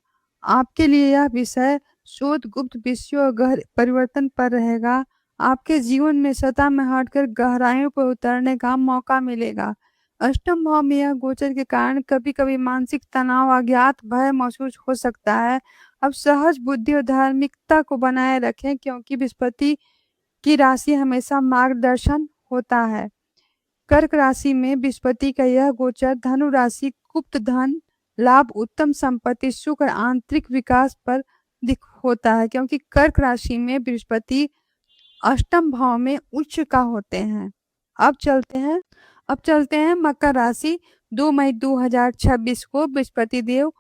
आपके लिए यह विषय शोध, गुप्त विषयों और गहरे परिवर्तन पर रहेगा। आपके जीवन में सतह में हटकर गहराइयों पर उतरने का मौका मिलेगा। अष्टम भाव में यह गोचर के कारण कभी-कभी मानसिक तनाव, अज्ञात भय महसूस हो सकता है। अब सहज बुद्धि और धार्मिकता को बनाए रखें, क्योंकि बृहस्पति की राशि हमेशा मार्गदर्शन होता है। कर्क राशि में बृहस्पति का यह गोचर धनु राशि गुप्त धन लाभ, उत्तम संपत्ति, सुख और आंतरिक विकास पर होता है, क्योंकि कर्क राशि में बृहस्पति अष्टम भाव में उच्च का होते हैं। अब चलते हैं मकर राशि। 2 मई 2026 को बृहस्पति देव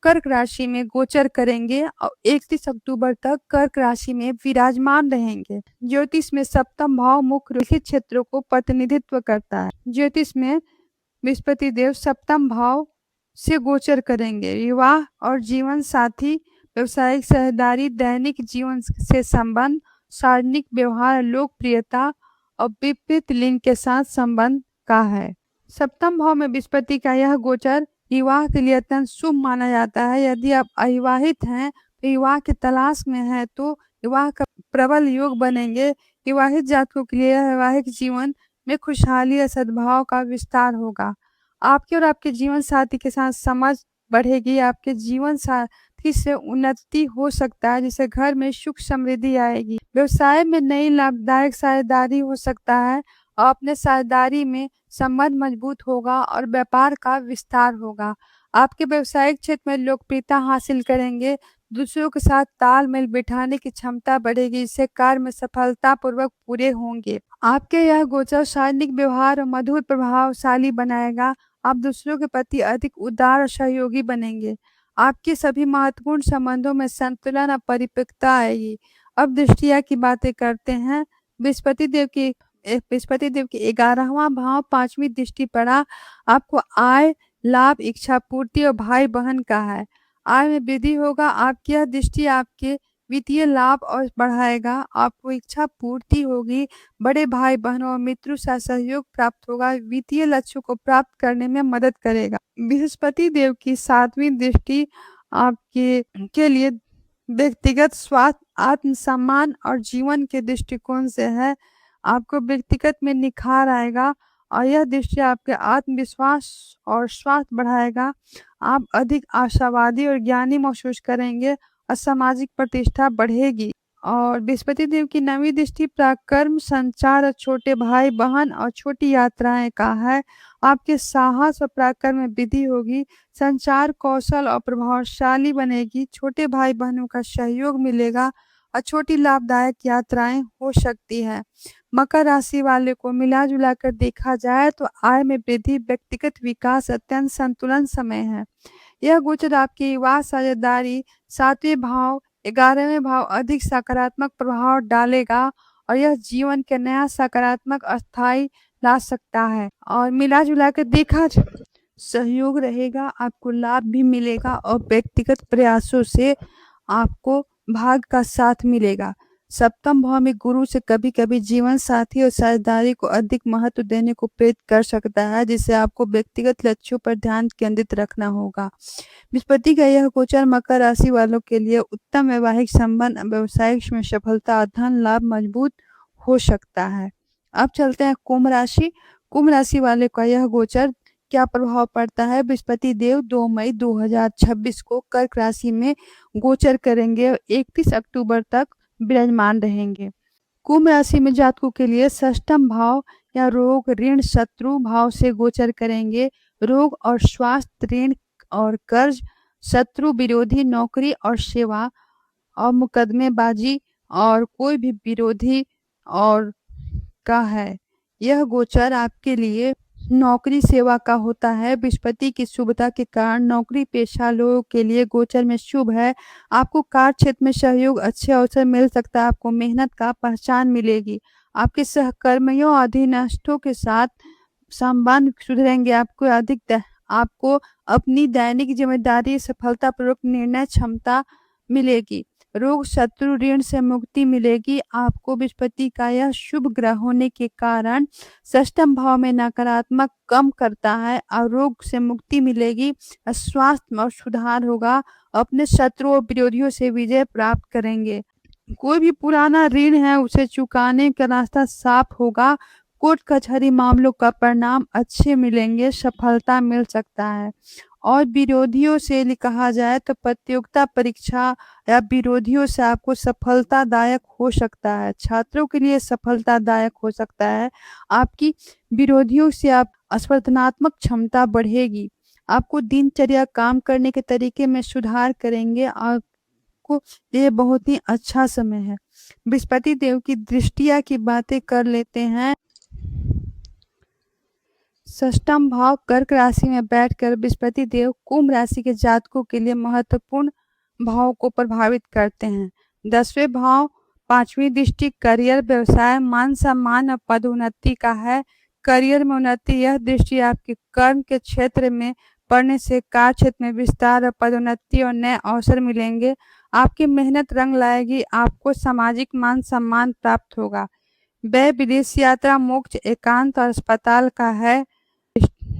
कर्क राशि में गोचर करेंगे और 31 अक्टूबर तक कर्क राशि में विराजमान रहेंगे। ज्योतिष में सप्तम भाव मुख्य लिखित क्षेत्रों को प्रतिनिधित्व करता है। ज्योतिष में बृहस्पति देव सप्तम भाव से गोचर करेंगे। विवाह और जीवन साथी, व्यवसायिक साझेदारी, दैनिक जीवन से संबंध, सार्वजनिक व्यवहार, लोकप्रियता और विपरीत लिंग के साथ संबंध का है। सप्तम भाव में बृहस्पति का यह गोचर विवाह के लिए अत्यंत शुभ माना जाता है। यदि आप अविवाहित हैं, तो विवाह की तलाश में हैं, तो विवाह का प्रबल योग बनेंगे। विवाहित जातकों के लिए वैवाहिक जीवन में खुशहाली और सद्भाव का विस्तार होगा। आपके और आपके जीवन साथी के साथ समझ बढ़ेगी। आपके जीवन साथी से उन्नति हो सकता है, जिससे घर में सुख समृद्धि आएगी। व्यवसाय में नई लाभदायक साझेदारी हो सकता है और अपने साझेदारी में संबंध मजबूत होगा और व्यापार का विस्तार होगा। आपके व्यावसायिक क्षेत्र में लोकप्रियता हासिल करेंगे। दूसरों के साथ तालमेल बिठाने की क्षमता बढ़ेगी, इससे कार्य में सफलतापूर्वक पूरे होंगे। आपके यह गोचर सार्वजनिक व्यवहार और मधुर प्रभावशाली बनाएगा। आप दूसरों के प्रति अधिक उदार और सहयोगी बनेंगे। आपके सभी महत्वपूर्ण संबंधों में संतुलन और परिपक्वता आएगी। अब दृष्टिया की बातें करते हैं। बृहस्पति देव की 11वां भाव 5वीं दृष्टि पड़ा। आपको आय, लाभ, इच्छा पूर्ति और भाई बहन का है। आय में वृद्धि होगा। आपकी यह दृष्टि आपके वित्तीय लाभ और बढ़ाएगा। आपको इच्छा पूर्ति होगी। बड़े भाई बहनों और मित्रों से सहयोग प्राप्त होगा। वित्तीय लक्ष्यों को प्राप्त करने में मदद करेगा। बृहस्पति देव की 7वीं दृष्टि आपके के लिए व्यक्तिगत स्वास्थ्य, आत्मसम्मान और जीवन के दृष्टिकोण से है। आपको व्यक्तिगत में निखार आएगा और यह दृष्टि आपके आत्मविश्वास और स्वास्थ्य बढ़ाएगा। आप अधिक आशावादी और ज्ञानी महसूस करेंगे और सामाजिक प्रतिष्ठा बढ़ेगी। और बृहस्पति देव की 9वीं दृष्टि पराक्रम, संचार और छोटे भाई बहन और छोटी यात्राएं का है। आपके साहस और पराक्रम में वृद्धि होगी। संचार कौशल और प्रभावशाली बनेगी। छोटे भाई बहनों का सहयोग मिलेगा और छोटी लाभदायक यात्राएं हो सकती है। मकर राशि वाले को मिला जुला कर देखा जाए तो आय में वृद्धि, व्यक्तिगत विकास, अत्यंत संतुलन समय है। यह गोचर आपकी विवाह साझेदारी 7वें भाव 11वें भाव अधिक सकारात्मक प्रभाव डालेगा और यह जीवन के नया सकारात्मक अस्थायी ला सकता है। और मिला जुला कर देखा सहयोग रहेगा, आपको लाभ भी मिलेगा और व्यक्तिगत प्रयासों से आपको भाग का साथ मिलेगा। सप्तम भाव में गुरु से कभी कभी जीवन साथी और साझेदारी को अधिक महत्व देने को प्रेरित कर सकता है, जिससे आपको व्यक्तिगत लक्ष्यों पर ध्यान केंद्रित रखना होगा। बृहस्पति का यह गोचर मकर राशि वालों के लिए उत्तम वैवाहिक संबंध, व्यवसायिक में सफलता और धन लाभ मजबूत हो सकता है। अब चलते हैं कुंभ राशि। कुंभ राशि वाले का यह गोचर क्या प्रभाव पड़ता है। बृहस्पति देव 2 मई 2026 को कर्क राशि में गोचर करेंगे और 31 अक्टूबर तक विराजमान रहेंगे। कुंभ राशि में जातकों के लिए षष्ठम भाव या रोग, ऋण, शत्रु भाव से गोचर करेंगे। रोग और स्वास्थ्य, ऋण और कर्ज, शत्रु विरोधी, नौकरी और सेवा और मुकदमेबाजी और कोई भी विरोधी और का है। यह गोचर आपके लिए नौकरी सेवा का होता है। बृहस्पति की शुभता के कारण नौकरी पेशा लोगों के लिए गोचर में शुभ है। आपको कार्य क्षेत्र में सहयोग, अच्छे अवसर मिल सकता है। आपको मेहनत का पहचान मिलेगी। आपके सहकर्मियों, अधीनस्थों के साथ संबंध सुधरेंगे। आपको अपनी दैनिक जिम्मेदारी, सफलतापूर्वक निर्णय क्षमता मिलेगी। रोग, शत्रु, ऋण से मुक्ति मिलेगी। आपको बृहस्पति का यह शुभ ग्रह होने के कारण षष्ठम भाव में नकारात्मक कम करता है और रोग से मुक्ति मिलेगी। स्वास्थ्य में सुधार होगा। अपने शत्रुओं और विरोधियों से विजय प्राप्त करेंगे। कोई भी पुराना ऋण है उसे चुकाने का रास्ता साफ होगा। कोर्ट कचहरी मामलों का परिणाम अच्छे मिलेंगे। सफलता मिल सकता है। और विरोधियों से कहा जाए तो प्रतियोगिता परीक्षा या विरोधियों से आपको सफलतादायक हो सकता है। छात्रों के लिए सफलतादायक हो सकता है। आपकी विरोधियों से आप स्पर्धात्मक क्षमता बढ़ेगी। आपको दिनचर्या, काम करने के तरीके में सुधार करेंगे। आपको ये बहुत ही अच्छा समय है। बृहस्पति देव की दृष्टिया की बातें कर लेते हैं। षष्ठम भाव कर्क राशि में बैठकर बृहस्पति देव कुंभ राशि के जातकों के लिए महत्वपूर्ण भाव को प्रभावित करते हैं। 10वें भाव, 5वीं दृष्टि करियर, व्यवसाय, मान सम्मान और पदोन्नति का है। करियर में उन्नति, यह दृष्टि आपके कर्म के क्षेत्र में पड़ने से कार्य क्षेत्र में विस्तार और पदोन्नति और नए अवसर मिलेंगे। आपकी मेहनत रंग लाएगी। आपको सामाजिक मान सम्मान प्राप्त होगा। व्यय, विदेश यात्रा, मोक्ष, एकांत और अस्पताल का है।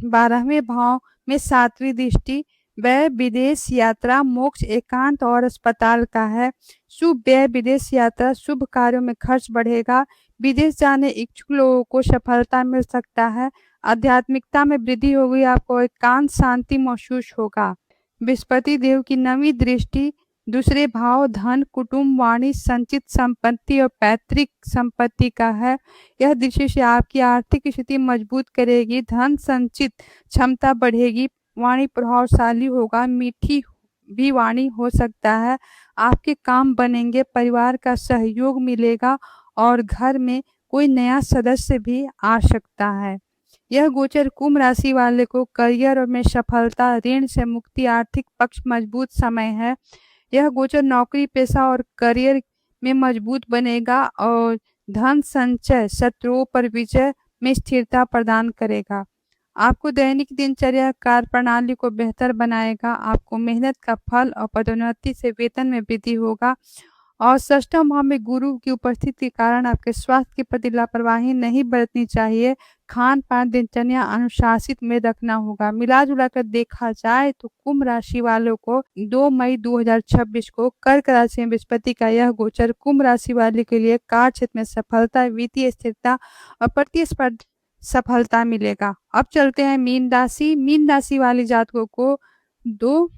12वें भाव में 7वीं दृष्टि व्यय, विदेश यात्रा, मोक्ष, एकांत और अस्पताल का है। शुभ व्यय, विदेश यात्रा, शुभ कार्यों में खर्च बढ़ेगा। विदेश जाने इच्छुक लोगों को सफलता मिल सकता है। आध्यात्मिकता में वृद्धि होगी। आपको एकांत शांति महसूस होगा। बृहस्पति देव की 9वीं दृष्टि दूसरे भाव, धन, कुटुंब, वाणी, संचित संपत्ति और पैतृक संपत्ति का है। यह दृष्टि से आपकी आर्थिक स्थिति मजबूत करेगी। धन संचित क्षमता बढ़ेगी। वाणी प्रभावशाली होगा। मीठी भी वाणी हो सकता है। आपके काम बनेंगे। परिवार का सहयोग मिलेगा और घर में कोई नया सदस्य भी आ सकता है। यह गोचर कुंभ राशि वाले को करियर में सफलता, ऋण से मुक्ति, आर्थिक पक्ष मजबूत समय है। यह गोचर नौकरी पेशा और करियर में मजबूत बनेगा और धन संचय, शत्रुओं पर विजय में स्थिरता प्रदान करेगा। आपको दैनिक दिनचर्या कार्य प्रणाली को बेहतर बनाएगा। आपको मेहनत का फल और पदोन्नति से वेतन में वृद्धि होगा। और षष्ठम भाव में गुरु की उपस्थिति के कारण आपके स्वास्थ्य के प्रति लापरवाही नहीं बरतनी चाहिए। खान पान, दिनचर्या अनुशासित में रखना होगा। मिला जुला कर देखा जाए तो कुंभ राशि वालों को 2 मई 2026 को कर्क राशि में बृहस्पति का यह गोचर कुंभ राशि वाले के लिए कार्य क्षेत्र में सफलता, वित्तीय स्थिरता और प्रतिस्पर्धा सफलता मिलेगा। अब चलते हैं मीन राशि। मीन राशि वाले जातकों को 2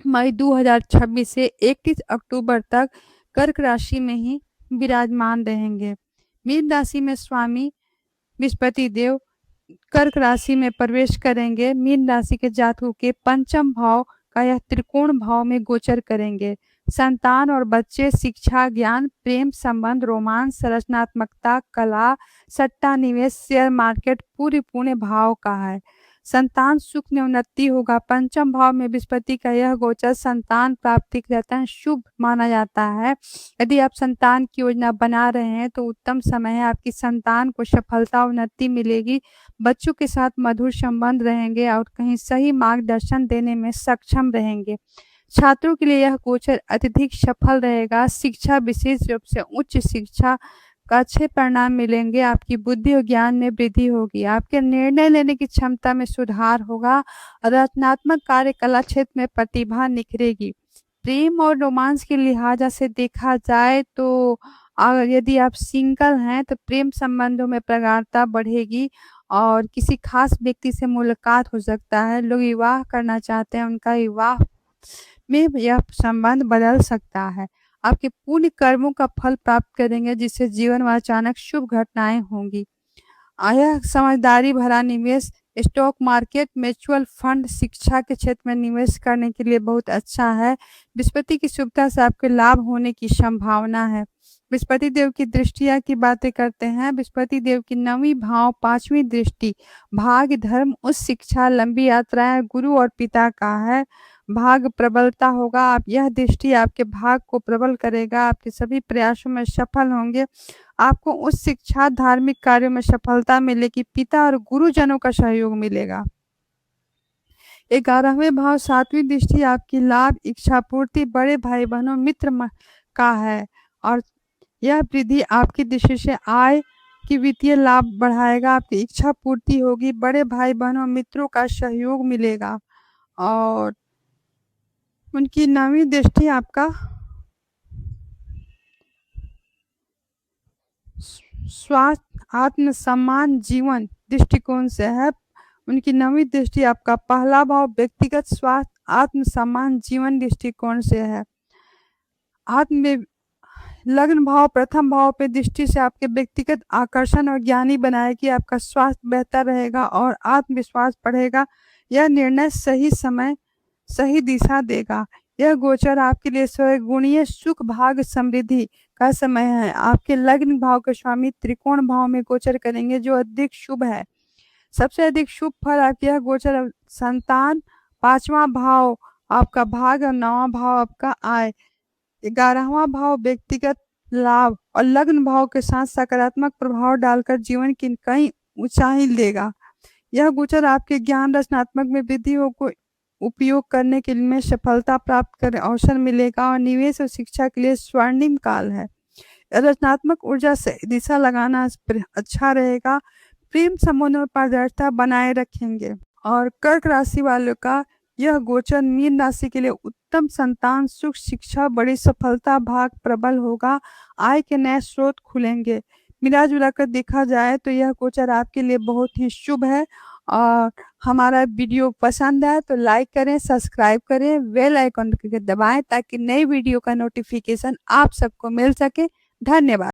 मई 2026 से 31 अक्टूबर तक कर्क राशि में ही विराजमान रहेंगे। मीन राशि में स्वामी बृहस्पति देव कर्क राशि में प्रवेश करेंगे। मीन राशि के जातकों के पंचम भाव का यह त्रिकोण भाव में गोचर करेंगे। संतान और बच्चे, शिक्षा, ज्ञान, प्रेम संबंध, रोमांस, रचनात्मकता, कला, सट्टा, निवेश, शेयर मार्केट पूरे पुण्य भाव का है। संतान सुख में उन्नति होगा। पंचम भाव में बृहस्पति का यह गोचर संतान प्राप्ति के रहता है, शुभ माना जाता है। यदि आप संतान की योजना बना रहे हैं तो उत्तम समय है। आपकी संतान को सफलता, उन्नति मिलेगी। बच्चों के साथ मधुर संबंध रहेंगे और कहीं सही मार्गदर्शन देने में सक्षम रहेंगे। छात्रों के लिए यह गोचर अत्यधिक सफल रहेगा। शिक्षा, विशेष रूप से उच्च शिक्षा का अच्छे परिणाम मिलेंगे। आपकी बुद्धि और ज्ञान में वृद्धि होगी। आपके निर्णय लेने की क्षमता में सुधार होगा। रचनात्मक कार्य, कला क्षेत्र में प्रतिभा निखरेगी। प्रेम और रोमांस के लिहाजा से देखा जाए तो यदि आप सिंगल हैं तो प्रेम संबंधों में प्रगाढ़ता बढ़ेगी और किसी खास व्यक्ति से मुलाकात हो सकता है। लोग विवाह करना चाहते हैं, उनका विवाह में यह संबंध बदल सकता है। आपके पुण्य कर्मों का फल प्राप्त करेंगे, जिससे जीवन में अचानक शुभ घटनाएं होंगी। यह समझदारी भरा निवेश स्टॉक मार्केट, म्यूचुअल फंड, शिक्षा के क्षेत्र में निवेश करने के लिए बहुत अच्छा है। बृहस्पति की शुभता से आपके लाभ होने की संभावना है। बृहस्पति देव की दृष्टियां की बातें करते हैं। बृहस्पति देव की 9वीं भाव 5वीं दृष्टि भाग्य, धर्म, उच्च शिक्षा, लंबी यात्राएं, गुरु और पिता का है। भाग प्रबलता होगा। आप यह दृष्टि आपके भाग को प्रबल करेगा। आपके सभी प्रयासों में सफल होंगे। आपको उच्च शिक्षा, धार्मिक कार्यों में सफलता मिलेगी। पिता और गुरुजनों का सहयोग मिलेगा। 11वें भाव 7वीं दृष्टि आपकी लाभ, इच्छा पूर्ति, बड़े भाई बहनों, का है और यह वृद्धि आपकी दृष्टि से आय की वित्तीय लाभ बढ़ाएगा। आपकी इच्छा पूर्ति होगी। बड़े भाई बहनों, मित्रों का सहयोग मिलेगा और उनकी 9वीं दृष्टि आपका स्वास्थ्य, आत्मसम्मान, जीवन दृष्टिकोण से है। उनकी 9वीं दृष्टि आपका पहला भाव व्यक्तिगत स्वास्थ्य, आत्मसम्मान, जीवन दृष्टिकोण से है। लग्न भाव प्रथम भाव पे दृष्टि से आपके व्यक्तिगत आकर्षण और ज्ञानी बनाएगी। आपका स्वास्थ्य बेहतर रहेगा और आत्मविश्वास बढ़ेगा। यह निर्णय सही समय, सही दिशा देगा। यह गोचर आपके लिए स्वगुणीय सुख, भाग्य, समृद्धि का समय है। आपके लग्न भाव के स्वामी त्रिकोण भाव में गोचर करेंगे, जो अधिक शुभ है। सबसे अधिक शुभ फल आपके यह गोचर संतान, 5वां भाव आपका भाग्य और 9वां भाव आपका आय, 11वां भाव व्यक्तिगत लाभ और लग्न भाव के साथ सकारात्मक प्रभाव डालकर जीवन की कई ऊंचाई लेगा। यह गोचर आपके ज्ञान, रचनात्मक में वृद्धि को उपयोग करने के लिए सफलता प्राप्त करने अवसर मिलेगा और निवेश और शिक्षा के लिए स्वर्णिम काल है। रचनात्मक ऊर्जा से दिशा लगाना अच्छा रहेगा। प्रेम संबंधों में पारदर्शिता बनाए रखेंगे। और कर्क राशि वालों का यह गोचर मीन राशि के लिए उत्तम संतान, सुख, शिक्षा, बड़ी सफलता, भाग प्रबल होगा। आय के नए स्रोत खुलेंगे। मिला जुला कर देखा जाए तो यह गोचर आपके लिए बहुत ही शुभ है। और हमारा वीडियो पसंद आए तो लाइक करें, सब्सक्राइब करें, बेल आइकन दबाएं ताकि नई वीडियो का नोटिफिकेशन आप सबको मिल सके। धन्यवाद।